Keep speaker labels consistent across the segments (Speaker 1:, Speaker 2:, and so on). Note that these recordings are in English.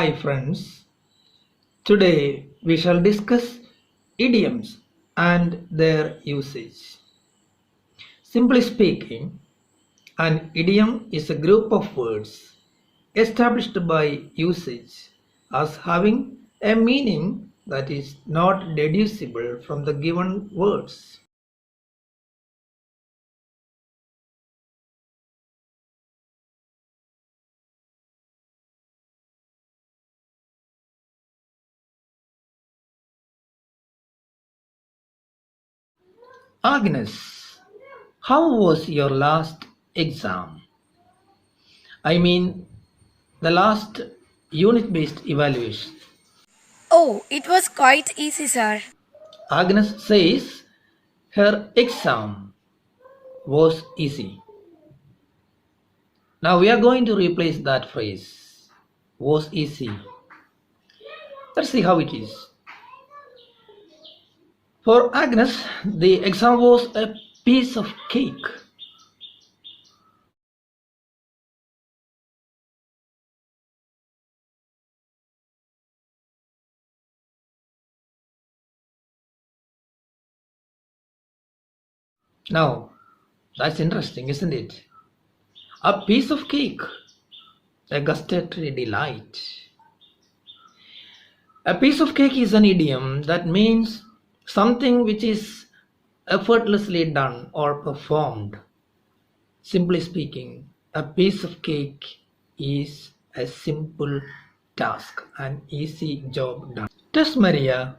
Speaker 1: Hi friends, today we shall discuss idioms and their usage. Simply speaking, an idiom is a group of words established by usage as having a meaning that is not deducible from the given words. Agnes, how was your last exam? I mean, the last unit-based evaluation.
Speaker 2: Oh, it was quite easy, sir.
Speaker 1: Agnes says her exam was easy. Now we are going to replace that phrase, was easy. Let's see how it is. For Agnes, the exam was a piece of cake. Now, that's interesting, isn't it? A piece of cake, a gustatory delight. A piece of cake is an idiom that means something which is effortlessly done or performed. Simply speaking, a piece of cake is a simple task, an easy job done. Tess Maria,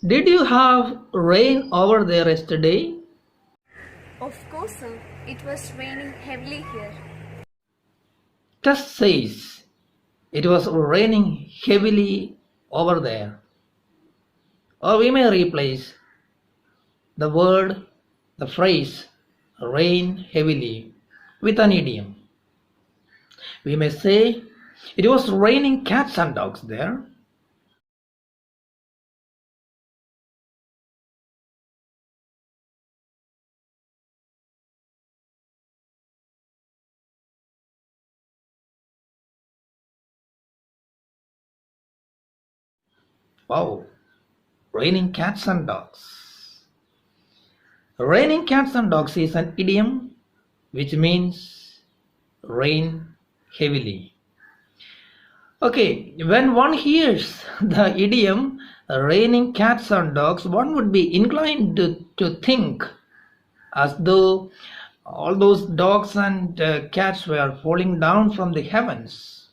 Speaker 1: did you have rain over there yesterday?
Speaker 2: Of course, sir. It was raining heavily here.
Speaker 1: Tess says it was raining heavily over there. Or we may replace the phrase rain heavily with an idiom. We may say it was raining cats and dogs there. Wow, raining cats and dogs. Raining cats and dogs is an idiom which means rain heavily. Okay, when one hears the idiom raining cats and dogs, one would be inclined to think as though all those dogs and cats were falling down from the heavens.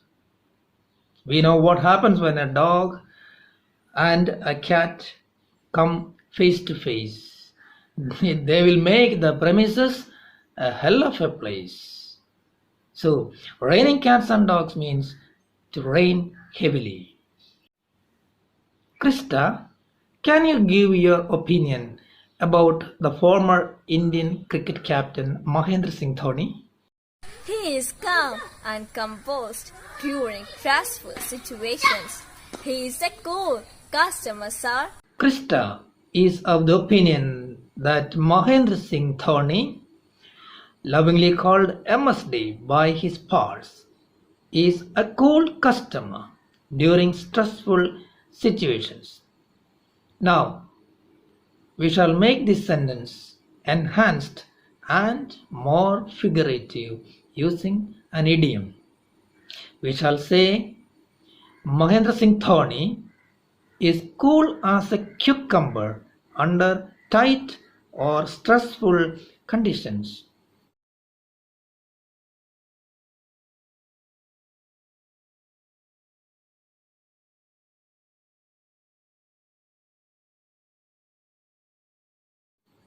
Speaker 1: We know what happens when a dog and a cat come face to face. They will make the premises a hell of a place. So, raining cats and dogs means to rain heavily. Krista, can you give your opinion about the former Indian cricket captain Mahendra Singh Dhoni?
Speaker 2: He is calm and composed during stressful situations. He is a cool customer, sir.
Speaker 1: Krista is of the opinion that Mahendra Singh Dhoni, lovingly called MSD by his pals, is a cool customer during stressful situations. Now, we shall make this sentence enhanced and more figurative using an idiom. We shall say Mahendra Singh Dhoni is cool as a cucumber under tight or stressful conditions.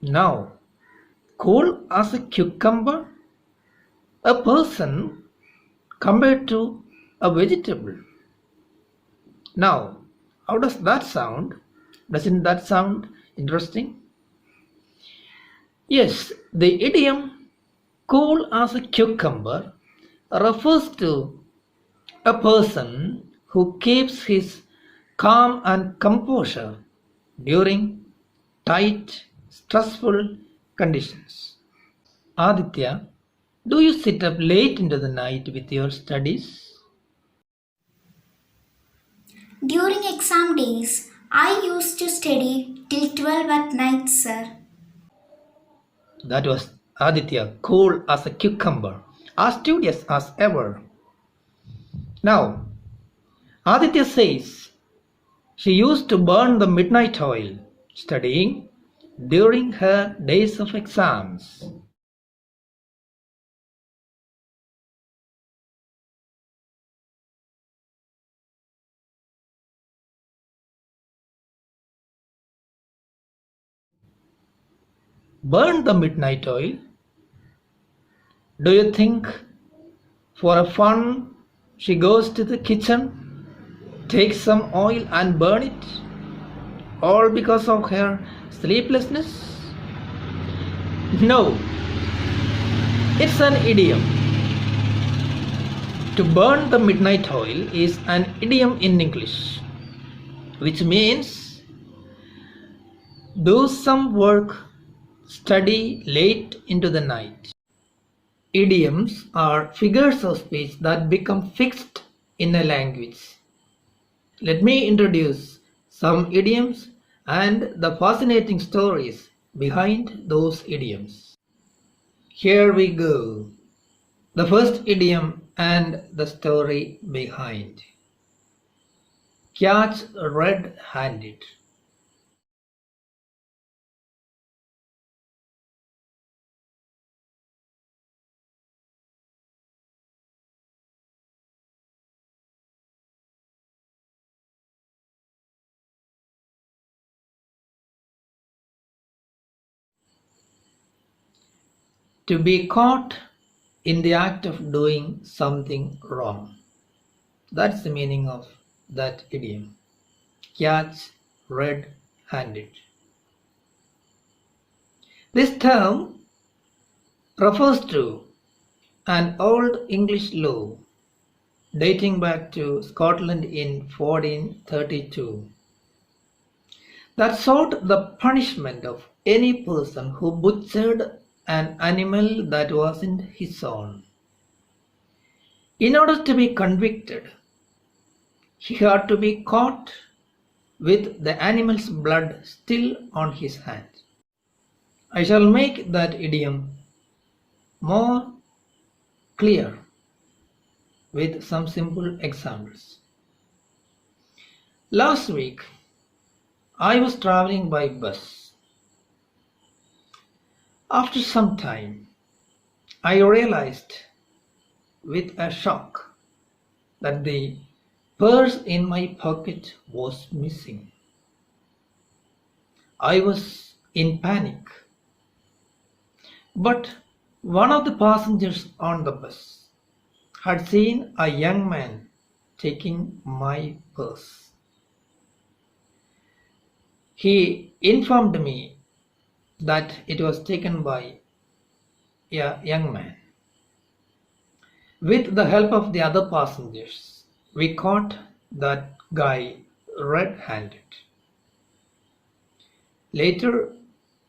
Speaker 1: Now, cool as a cucumber, a person compared to a vegetable. Now, how does that sound? Doesn't that sound interesting? Yes, the idiom cool as a cucumber refers to a person who keeps his calm and composure during tight, stressful conditions. Aditya, do you sit up late into the night with your studies?
Speaker 3: During exam days, I used to study till 12 at night, sir.
Speaker 1: That was Aditya, cool as a cucumber, as studious as ever. Now, Aditya says she used to burn the midnight oil studying during her days of exams. Burn the midnight oil? Do you think for a fun she goes to the kitchen, takes some oil and burn it? All because of her sleeplessness? No, it's an idiom. To burn the midnight oil is an idiom in English, which means do some work, study late into the night. Idioms are figures of speech that become fixed in a language. Let me introduce some idioms and the fascinating stories behind those idioms. Here we go. The first idiom and the story behind. Catch red-handed. To be caught in the act of doing something wrong. That's the meaning of that idiom. Catch red-handed. This term refers to an old English law dating back to Scotland in 1432 that sought the punishment of any person who butchered an animal that wasn't his own. In order to be convicted, he had to be caught with the animal's blood still on his hand. I shall make that idiom more clear with some simple examples. Last week, I was traveling by bus. After some time, I realized with a shock that the purse in my pocket was missing. I was in panic, but one of the passengers on the bus had seen a young man taking my purse. He informed me that it was taken by a young man. With the help of the other passengers, we caught that guy red-handed. Later,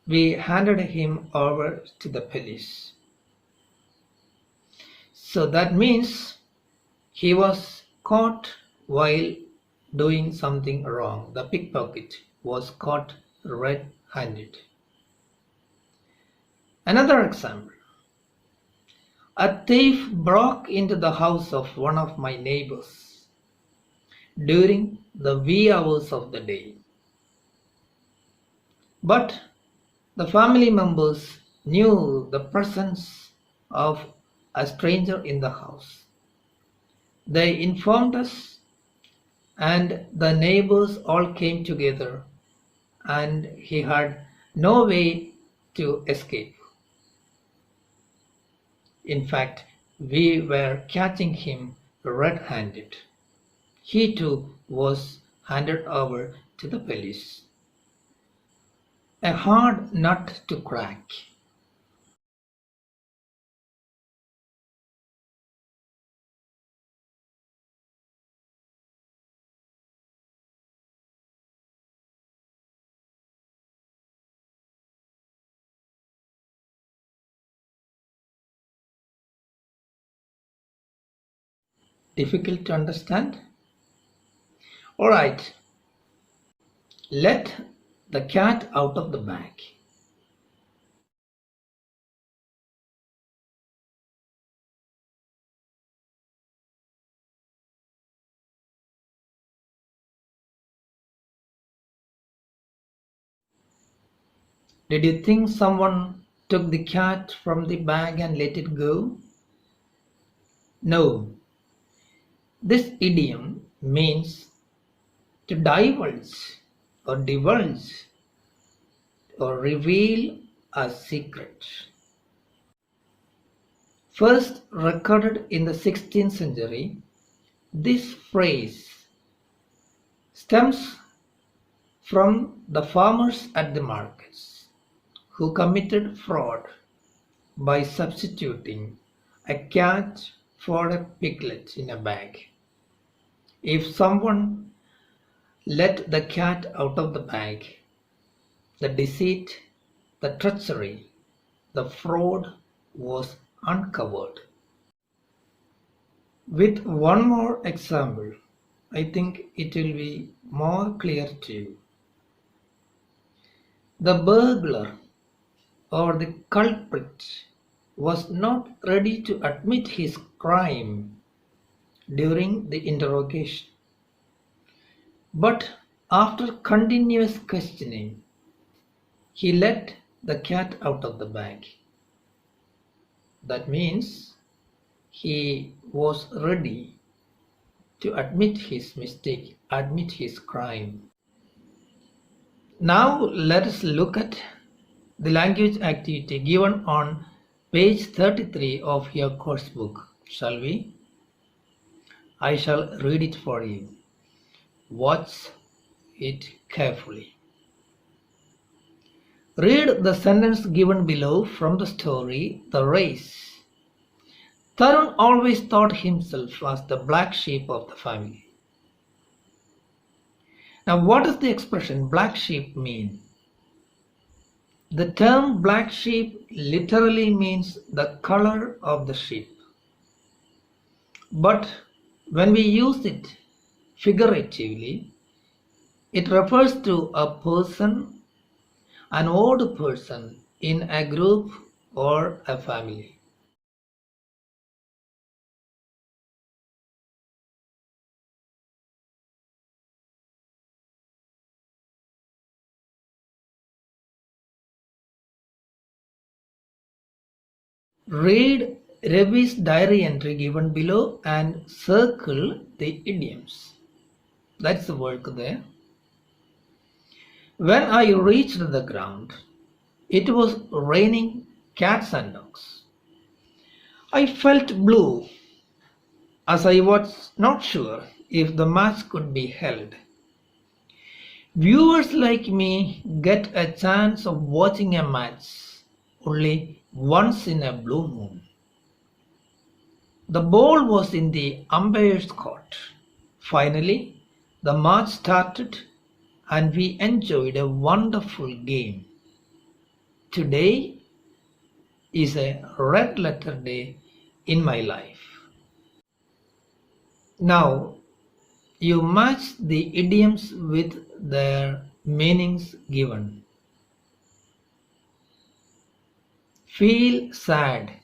Speaker 1: we handed him over to the police. So that means he was caught while doing something wrong. The pickpocket was caught red-handed. Another example. A thief broke into the house of one of my neighbors during the wee hours of the day. But the family members knew the presence of a stranger in the house. They informed us, and the neighbors all came together, and he had no way to escape. In fact, we were catching him red-handed. He too was handed over to the police. A hard nut to crack. Difficult to understand? Alright, let the cat out of the bag. Did you think someone took the cat from the bag and let it go? No. This idiom means to divulge or reveal a secret. First recorded in the 16th century, this phrase stems from the farmers at the markets who committed fraud by substituting a cat for a piglet in a bag. If someone let the cat out of the bag, the deceit, the treachery, the fraud was uncovered. With one more example, I think it will be more clear to you. The burglar or the culprit was not ready to admit his crime during the interrogation. But after continuous questioning, he let the cat out of the bag. That means he was ready to admit his mistake, admit his crime. Now let us look at the language activity given on page 33 of your course book, shall we? I shall read it for you. Watch it carefully. Read the sentence given below from the story The Race. Tarun always thought himself as the black sheep of the family. Now, what does the expression black sheep mean? The term black sheep literally means the color of the sheep. But when we use it figuratively, it refers to a person, an old person in a group or a family. Read Ravi's diary entry given below and circle the idioms. That's the work there. When I reached the ground, it was raining cats and dogs. I felt blue as I was not sure if the match could be held. Viewers like me get a chance of watching a match only once in a blue moon. The ball was in the umpire's court. Finally, the match started and we enjoyed a wonderful game. Today is a red letter day in my life. Now, you match the idioms with their meanings given. Feel sad.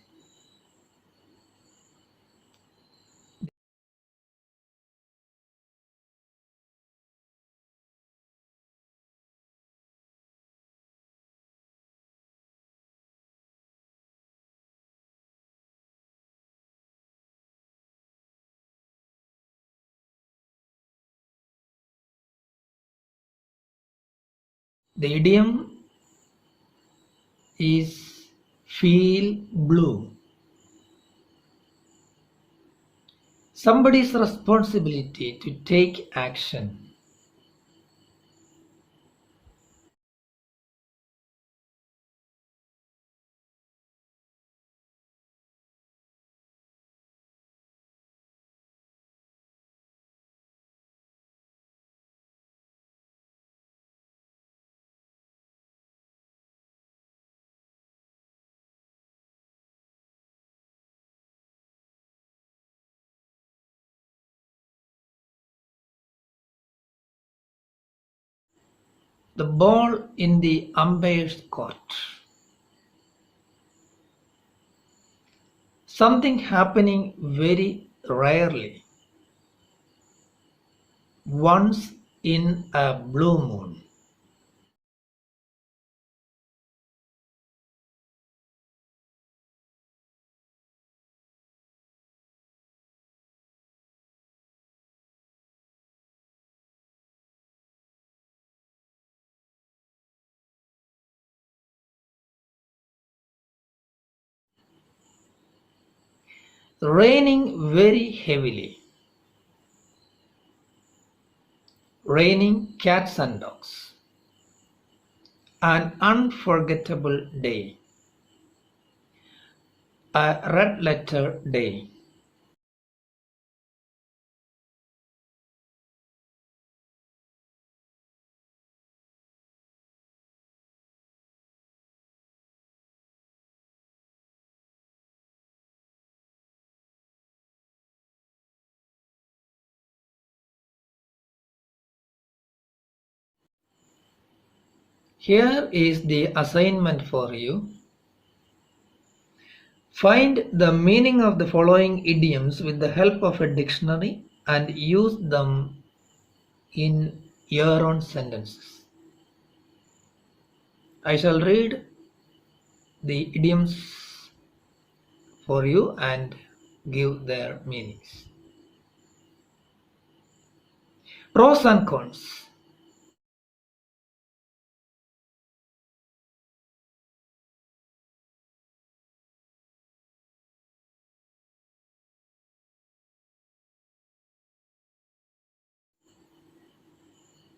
Speaker 1: The idiom is feel blue. Somebody's responsibility to take action. The ball in the umpire's court. Something happening very rarely. Once in a blue moon. Raining very heavily. Raining cats and dogs. An unforgettable day. A red letter day. Here is the assignment for you. Find the meaning of the following idioms with the help of a dictionary and use them in your own sentences. I shall read the idioms for you and give their meanings. Pros and cons.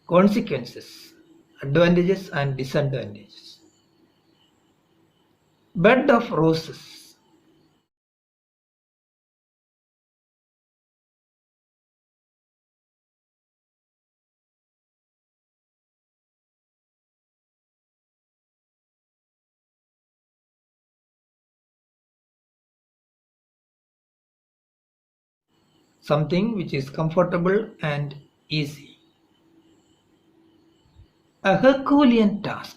Speaker 1: Consequences, advantages and disadvantages. Bed of roses. Something which is comfortable and easy. A Herculean task.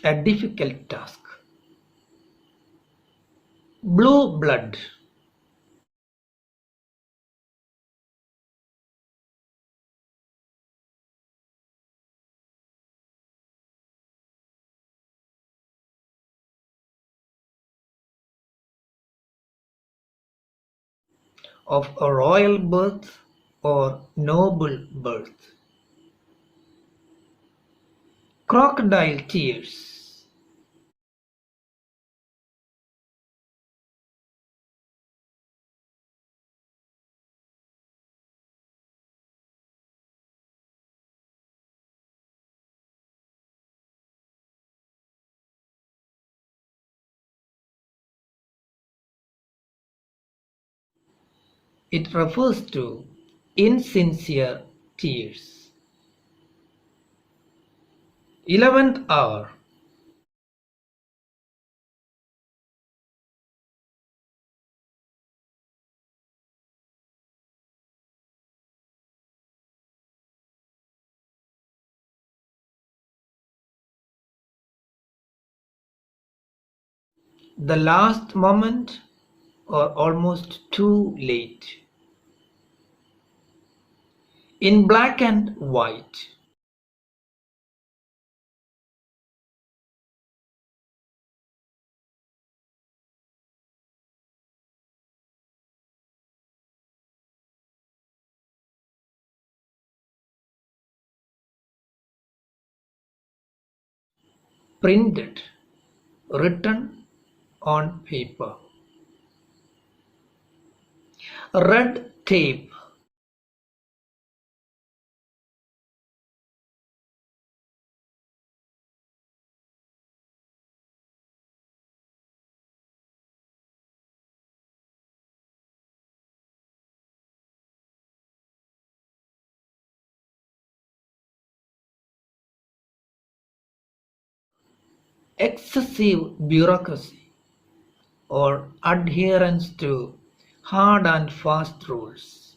Speaker 1: A difficult task. Blue blood. Of a royal birth or noble birth. Crocodile tears. It refers to insincere tears. 11th hour. The last moment or almost too late. In black and white. Printed, written on paper. Red tape. excessive bureaucracy or adherence to hard and fast rules.